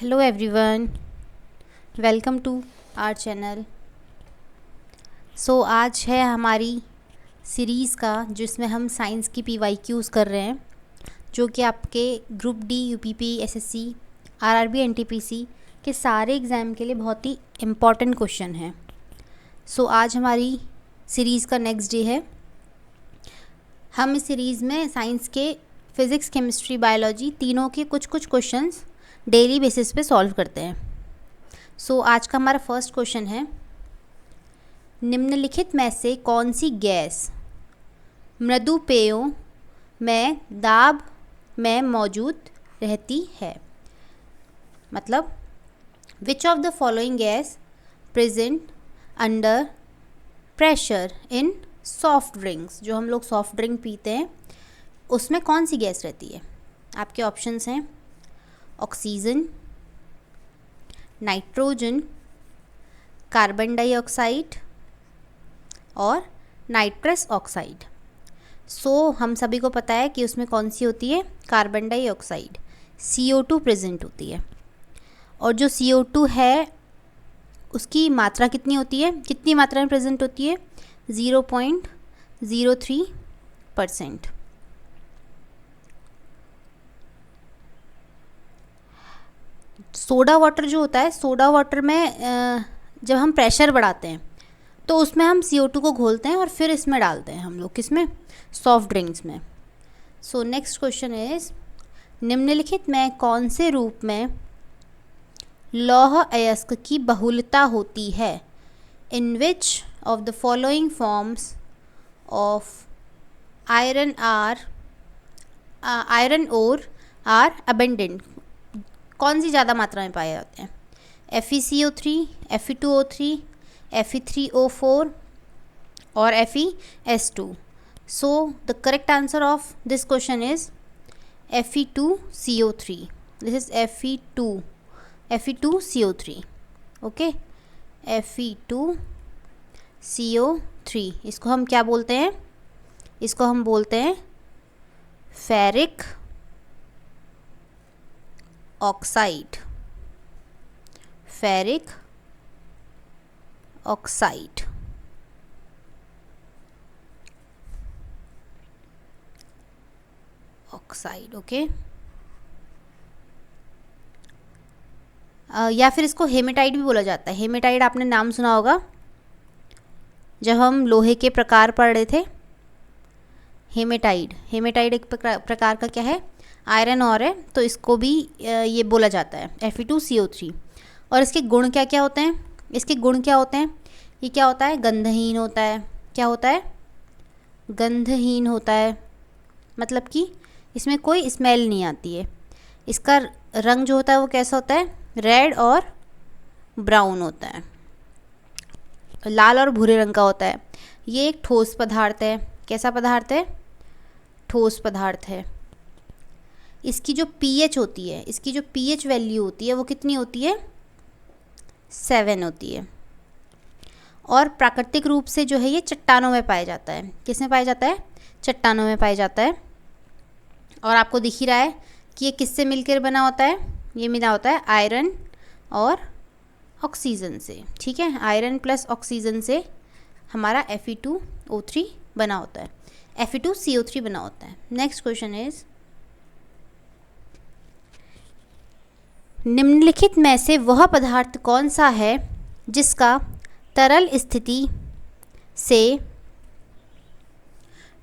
Hello everyone, welcome to our channel. आज है हमारी सीरीज़ का जिसमें हम साइंस की PYQs कर रहे हैं, जो कि आपके group D, UPP, SSC, RRB, NTPC के सारे एग्ज़ाम के लिए बहुत ही इम्पॉर्टेंट क्वेश्चन हैं। आज हमारी सीरीज़ का नेक्स्ट डे है। हम इस सीरीज़ में साइंस के फिज़िक्स, केमिस्ट्री, बायोलॉजी तीनों के कुछ क्वेश्चंस डेली बेसिस पे सॉल्व करते हैं। आज का हमारा फर्स्ट क्वेश्चन है, निम्नलिखित में से कौन सी गैस मृदु पेयों में दाब में मौजूद रहती है। मतलब विच of the following gas present under pressure in soft drinks. जो हम लोग सॉफ्ट ड्रिंक पीते हैं उसमें कौन सी गैस रहती है। आपके ऑप्शंस हैं ऑक्सीजन, नाइट्रोजन, कार्बन डाइऑक्साइड और नाइट्रस ऑक्साइड। हम सभी को पता है कि उसमें कौन सी होती है, कार्बन डाइऑक्साइड, CO2 प्रेजेंट होती है। और जो CO2 है उसकी मात्रा कितनी होती है, कितनी मात्रा में प्रेजेंट होती है, 0.03%। सोडा वाटर जो होता है, सोडा वाटर में जब हम प्रेशर बढ़ाते हैं तो उसमें हम CO2 को घोलते हैं और फिर इसमें डालते हैं हम लोग, किसमें, सॉफ्ट ड्रिंक्स में। नेक्स्ट क्वेश्चन इज, निम्नलिखित में कौन से रूप में लौह अयस्क की बहुलता होती है। In which of the following forms of iron ore are abundant. कौन सी ज़्यादा मात्रा में पाए जाते हैं, FeCO3, Fe2O3, Fe3O4 और FeS2। The correct answer of this question is Fe2CO3। This is Fe2CO3। Okay, Fe2CO3। इसको हम क्या बोलते हैं, इसको हम बोलते हैं ferric oxide. Ferric oxide. Okay. या फिर इसको हेमेटाइट भी बोला जाता है। हेमेटाइट आपने नाम सुना होगा जब हम लोहे के प्रकार पढ़ रहे थे। हेमेटाइट एक प्रकार का क्या है, आयरन और है, तो इसको भी ये बोला जाता है Fe2CO3। और इसके गुण क्या क्या होते हैं, इसके गुण क्या होते हैं, ये क्या होता है, गंधहीन होता है। क्या होता है, गंधहीन होता है, मतलब कि इसमें कोई स्मेल नहीं आती है। इसका रंग जो होता है वो कैसा होता है, रेड और ब्राउन होता है, लाल और भूरे रंग का होता है। ये एक ठोस पदार्थ है। कैसा पदार्थ है, ठोस पदार्थ है। इसकी जो pH होती है, इसकी जो pH वैल्यू होती है वो कितनी होती है, 7 होती है। और प्राकृतिक रूप से जो है ये चट्टानों में पाया जाता है। किस में पाया जाता है, चट्टानों में पाया जाता है। और आपको दिख ही रहा है कि ये किससे मिलकर बना होता है, ये मिला होता है आयरन और ऑक्सीजन से। ठीक है, आयरन प्लस ऑक्सीजन से हमारा Fe2O3 बना होता है, Fe2CO3 बना होता है। नेक्स्ट क्वेश्चन इज, निम्नलिखित में से वह पदार्थ कौन सा है जिसका तरल स्थिति से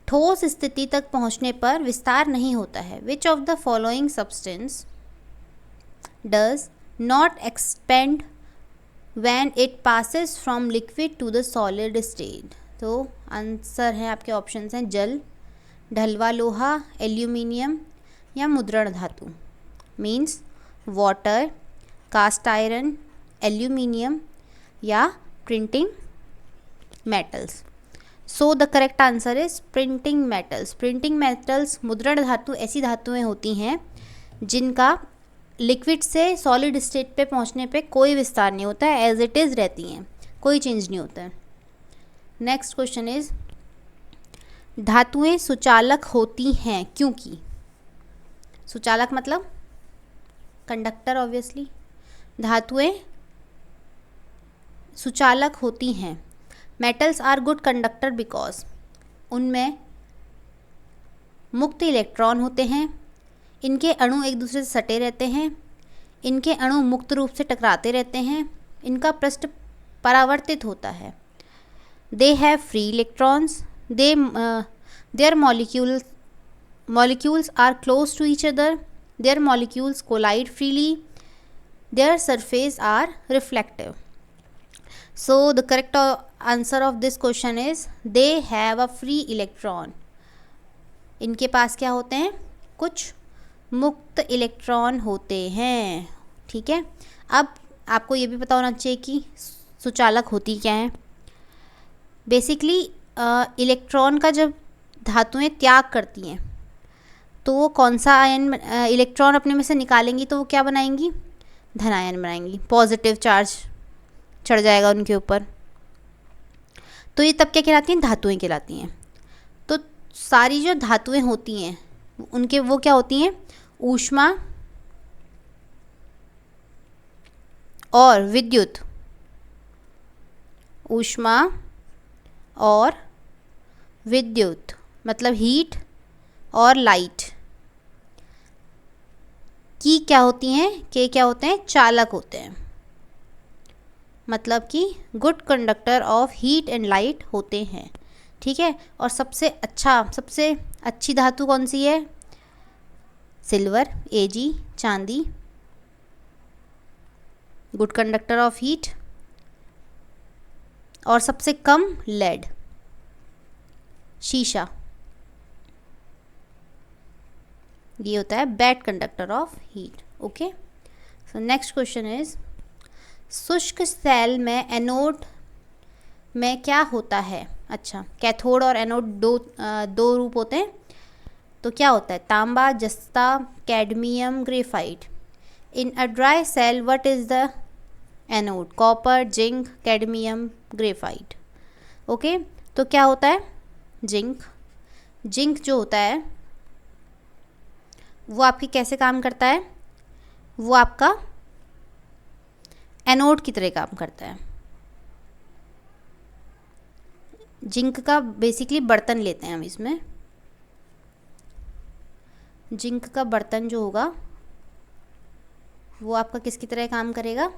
ठोस स्थिति तक पहुंचने पर विस्तार नहीं होता है। Which of the following substance does not expand when it passes from liquid to the solid state. तो आंसर है, आपके ऑप्शंस हैं जल, ढलवा लोहा, एल्यूमिनियम या मुद्रण धातु। Means water, cast iron, aluminium या printing metals. The correct answer is printing metals. Printing metals, मुद्रण धातु ऐसी धातुएं होती हैं जिनका लिक्विड से सॉलिड स्टेट पे पहुंचने पे कोई विस्तार नहीं होता है, एज इट इज़ रहती हैं, कोई चेंज नहीं होता है। नेक्स्ट क्वेश्चन इज, धातुएं सुचालक होती हैं क्योंकि। सुचालक मतलब कंडक्टर ऑब्वियसली, धातुएं सुचालक होती हैं। Metals are good conductor because उनमें मुक्त इलेक्ट्रॉन होते हैं। इनके अणु एक दूसरे से सटे रहते हैं। इनके अणु मुक्त रूप से टकराते रहते हैं। इनका पृष्ठ परावर्तित होता है। They have free electrons. There molecules are close to each other. Their molecules collide freely. Their surface are reflective. So the correct answer of this question is they have a free electron. इनके पास क्या होते हैं? कुछ मुक्त electron होते हैं। ठीक है, अब आपको ये भी पता होना चाहिए कि सुचालक होती क्या है। बेसिकली इलेक्ट्रॉन का जब धातुएं त्याग करती हैं तो वो कौन सा आयन इलेक्ट्रॉन अपने में से निकालेंगी, तो वो क्या बनाएंगी? धन आयन बनाएंगी। पॉजिटिव चार्ज चढ़ जाएगा उनके ऊपर। तो ये तब क्या कहलाती हैं? धातुएं कहलाती हैं। तो सारी जो धातुएं होती हैं उनके वो क्या होती हैं? ऊष्मा और विद्युत। ऊष्मा और विद्युत मतलब हीट और लाइट की क्या होती हैं? के क्या होते हैं? चालक होते हैं। मतलब कि good conductor of heat and light होते हैं। ठीक है, और सबसे अच्छी धातु कौन सी है? सिल्वर, Ag, चांदी, गुड कंडक्टर ऑफ हीट। और सबसे कम लेड, शीशा, ये होता है bad conductor of heat. Okay, so next question is शुष्क सेल में एनोड में क्या होता है? अच्छा, कैथोड और एनोड दो रूप होते हैं। तो क्या होता है? तांबा, जस्ता, cadmium, graphite. In a dry cell what is the anode? Copper, zinc, cadmium, graphite. Okay, तो क्या होता है? जिंक। जिंक जो होता है वो आपकी कैसे काम करता है? वो आपका एनोड की तरह काम करता है। जिंक का बेसिकली बर्तन लेते हैं हम इसमें। जिंक का बर्तन जो होगा वो आपका किसकी तरह काम करेगा?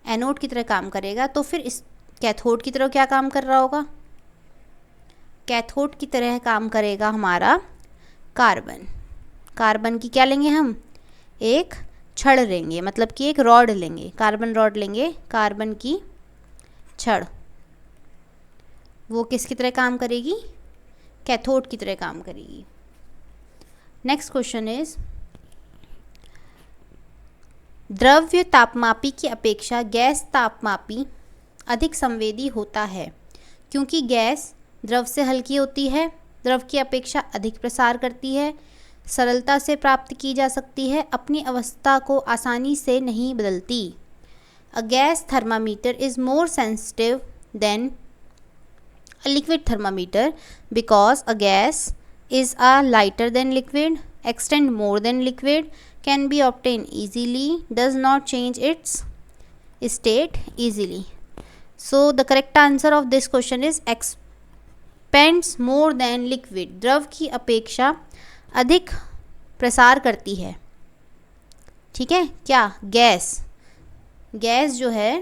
एनोड की तरह काम करेगा। तो फिर इस कैथोड की तरह क्या काम कर रहा होगा? कैथोड की तरह काम करेगा हमारा कार्बन। कार्बन की क्या लेंगे हम? एक छड़ लेंगे, मतलब कि एक रॉड लेंगे, कार्बन रॉड लेंगे, कार्बन की छड़। वो किसकी तरह काम करेगी? कैथोड की तरह काम करेगी। नेक्स्ट क्वेश्चन इज द्रव्य तापमापी की अपेक्षा गैस तापमापी अधिक संवेदी होता है क्योंकि गैस द्रव से हल्की होती है, द्रव की अपेक्षा अधिक प्रसार करती है, सरलता से प्राप्त की जा सकती है, अपनी अवस्था को आसानी से नहीं बदलती। A gas thermometer is more sensitive then a liquid thermometer because a gas is a lighter than liquid, extend more than liquid, can be obtained easily, does not change its state easily. So the correct answer of this question is expands more than liquid. द्रव की अपेक्षा अधिक प्रसार करती है। ठीक है, क्या? गैस। गैस जो है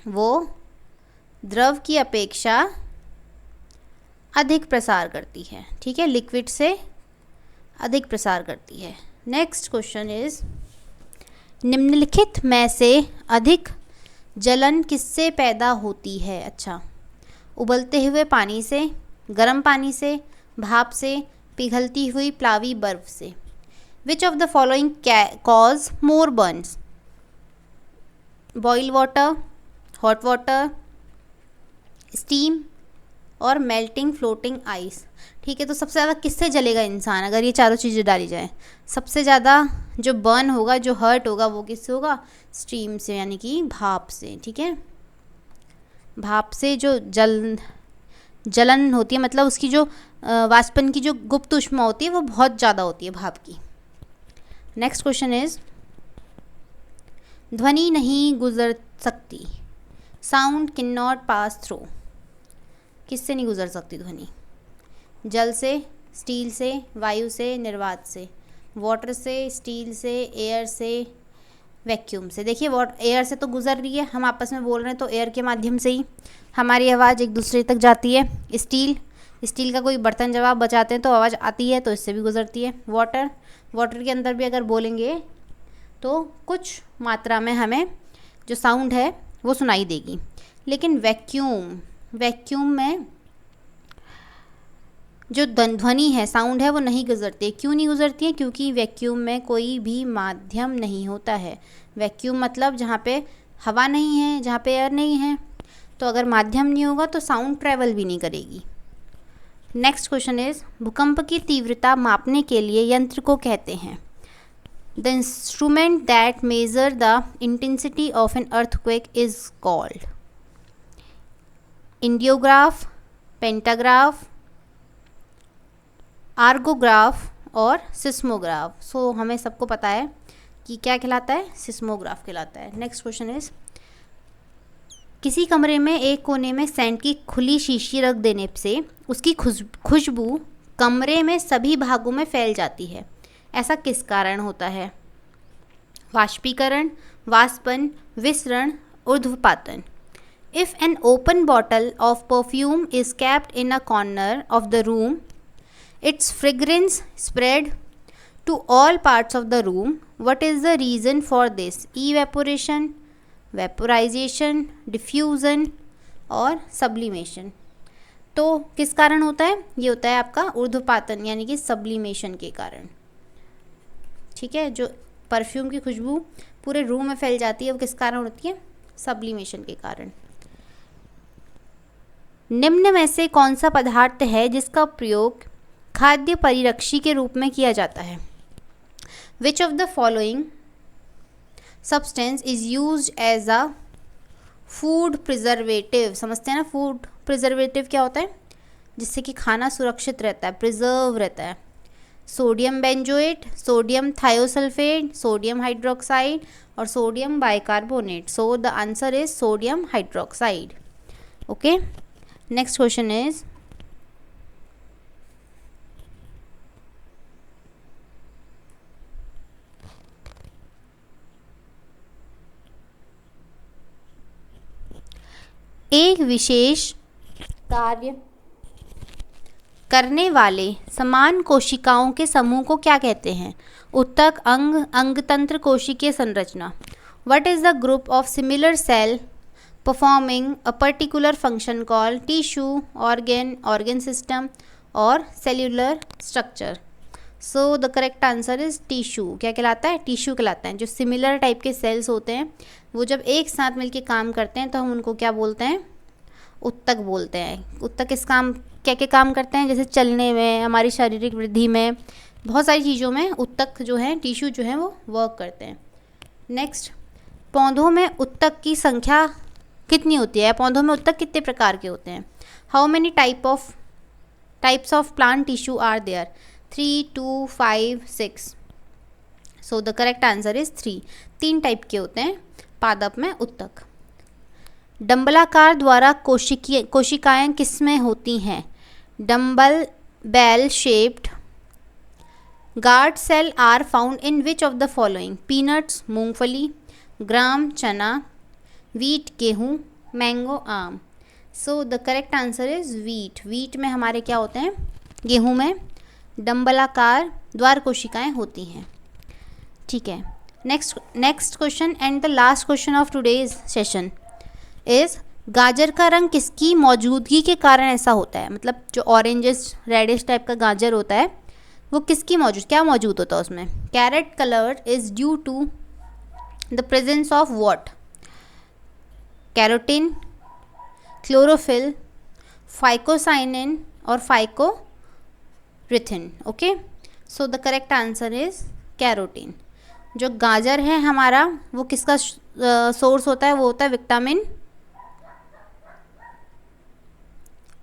वो द्रव की अपेक्षा अधिक प्रसार करती है। ठीक है, लिक्विड से अधिक प्रसार करती है। नेक्स्ट क्वेश्चन इज निम्नलिखित में से अधिक जलन किससे पैदा होती है? अच्छा, उबलते हुए पानी से, गर्म पानी से, भाप से, पिघलती हुई प्लावी बर्फ से। विच of the following cause more Burns? Boil water, hot water, steam और मेल्टिंग फ्लोटिंग आइस। ठीक है, तो सबसे ज़्यादा किससे जलेगा इंसान अगर ये चारों चीज़ें डाली जाए? सबसे ज़्यादा जो बर्न होगा, जो हर्ट होगा, वो किससे होगा? स्टीम से, यानी कि भाप से। ठीक है, भाप से जो जलन होती है, मतलब उसकी जो वाष्पन की जो गुप्त ऊष्मा होती है वो बहुत ज़्यादा होती है भाप की। नेक्स्ट क्वेश्चन इज ध्वनि नहीं गुजर सकती, sound can not pass through. किससे नहीं गुजर सकती ध्वनि? जल से, स्टील से, वायु से, निर्वात से। वाटर से, स्टील से, एयर से, वैक्यूम से। देखिए एयर से तो गुजर रही है, हम आपस में बोल रहे हैं तो एयर के माध्यम से ही हमारी आवाज़ एक दूसरे तक जाती है। स्टील का कोई बर्तन जब आप बजाते हैं तो आवाज़ आती है, तो इससे भी गुजरती है। वाटर के अंदर भी अगर बोलेंगे तो कुछ मात्रा में हमें जो साउंड है वो सुनाई देगी। लेकिन वैक्यूम में जो ध्वनि है, साउंड है, वो नहीं गुजरती है। क्यों नहीं गुजरती है? क्योंकि वैक्यूम में कोई भी माध्यम नहीं होता है। वैक्यूम मतलब जहाँ पे हवा नहीं है, जहाँ पे एयर नहीं है। तो अगर माध्यम नहीं होगा तो साउंड ट्रैवल भी नहीं करेगी। नेक्स्ट क्वेश्चन इज, भूकंप की तीव्रता मापने के लिए यंत्र को कहते हैं? The instrument that measure the intensity of an earthquake is called? Indiograph, pentagraph, argograph और सिस्मोग्राफ। सो हमें सबको पता है कि क्या कहलाता है? सिस्मोग्राफ कहलाता है। नेक्स्ट क्वेश्चन इज, किसी कमरे में एक कोने में सेंट की खुली शीशी रख देने से उसकी खुशबू कमरे में सभी भागों में फैल जाती है। ऐसा किस कारण होता है? वाष्पीकरण, वाष्पन, विसरण, ऊर्ध्वपातन। If an open bottle of perfume is kept in a corner of the room, its fragrance spread to all parts of the room. What is the reason for this? Evaporation, vaporization, diffusion और sublimation। तो किस कारण होता है? ये होता है आपका ऊर्ध्वपातन यानी कि सब्लिमेशन के कारण। ठीक है, जो परफ्यूम की खुशबू पूरे रूम में फैल जाती है वो किस कारण होती है? सब्लिमेशन के कारण। निम्न में से कौन सा पदार्थ है जिसका प्रयोग खाद्य परिरक्षी के रूप में किया जाता है? Which of the following substance is used as a food preservative? समझते हैं ना, फूड प्रिजर्वेटिव क्या होता है? जिससे कि खाना सुरक्षित रहता है, प्रिजर्व रहता है। Sodium benzoate, sodium thiosulphate, sodium hydroxide और sodium bicarbonate. So the answer is sodium hydroxide. Okay, next question is, एक विशेष कार्य करने वाले समान कोशिकाओं के समूह को क्या कहते हैं? उत्तक, अंग, अंगतंत्र, कोशिकीय संरचना। What is the group of similar cell performing a particular function called tissue, organ system और cellular structure? So the correct answer is tissue। क्या कहलाता है? टिश्यू कहलाता है। जो सिमिलर टाइप के सेल्स होते हैं वो जब एक साथ मिलके काम करते हैं तो हम उनको क्या बोलते हैं? उत्तक बोलते हैं। उत्तक किस काम, क्या क्या काम करते हैं? जैसे चलने में, हमारी शारीरिक वृद्धि में, बहुत सारी चीज़ों में उत्तक जो है, टिश्यू जो है वो वर्क करते हैं। नेक्स्ट, पौधों में उत्तक की संख्या कितनी होती है? पौधों में उत्तक कितने प्रकार के होते हैं? How many types of plant tissue are there? 3, 2, 5, 6। So the correct answer is 3। 3 type के होते हैं पादप में उत्तक। डंबलाकार द्वारा कोशिकाएं किस में होती हैं? Dumbbell shaped guard cell are found in which of the following? Peanuts, मूंगफली, ग्राम, चना, वीट, गेहूँ, मैंगो, आम। So the correct answer is wheat में हमारे क्या होते हैं? गेहूँ में डंबलाकार द्वार कोशिकाएं होती हैं। ठीक है, next question and the last question of today's session is, गाजर का रंग किसकी मौजूदगी के कारण ऐसा होता है? मतलब जो ऑरेंजिश रेडिश टाइप का गाजर होता है वो किसकी क्या मौजूद होता है उसमें? Carrot colour is due to the presence of what? Carotene, chlorophyll, phycocyanin और phycoerythrin. Okay, so the correct answer is carotene. जो गाजर है हमारा वो किसका सोर्स होता है? वो होता है विटामिन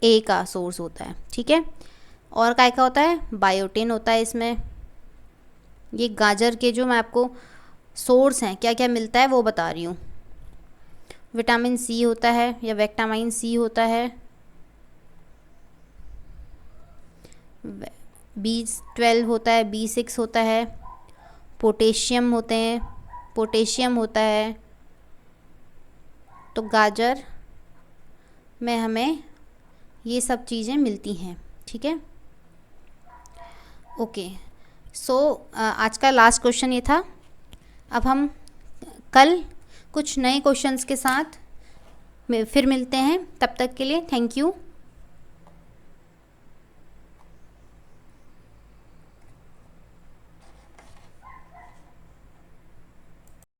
ए का सोर्स होता है। ठीक है, और काय का होता है? बायोटिन होता है इसमें। ये गाजर के जो मैं आपको सोर्स हैं, क्या क्या मिलता है वो बता रही हूँ। विटामिन सी होता है या विटामिन सी होता है, B12 होता है, B6 होता है, पोटेशियम होते हैं, पोटेशियम होता है। तो गाजर में हमें ये सब चीज़ें मिलती हैं, ठीक है। ओके, सो आज का लास्ट क्वेश्चन ये था। अब हम कल कुछ नए क्वेश्चंस के साथ फिर मिलते हैं। तब तक के लिए थैंक यू।